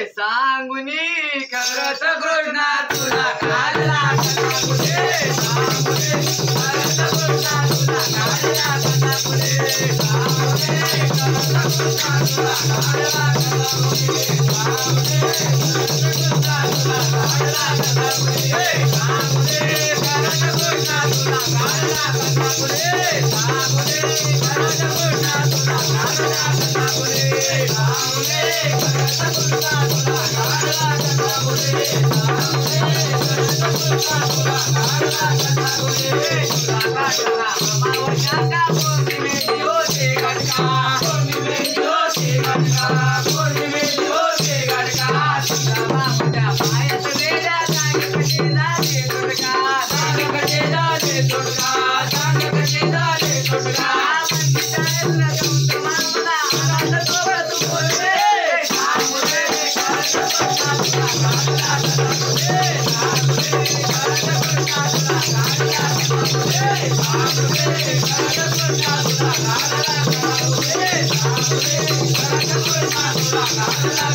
सांगुनी करत घोषणा तुला काढला कसा पुढे सांगुनी करत घोषणा तुला काढला कसा पुढे सांगुनी करत घोषणा तुला काढला कसा पुढे सांगुनी करत घोषणा तुला काढला कसा पुढे सांगुनी करत घोषणा तुला काढला कसा पुढे सांगुनी करत घोषणा तुला काढला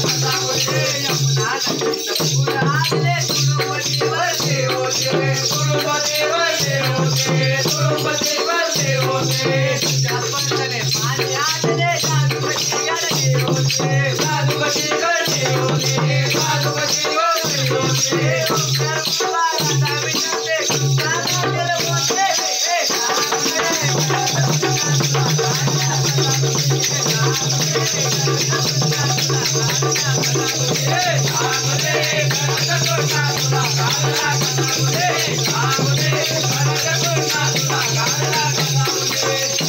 कसा पुढे सांगुनी करत घोषणा तुला I'm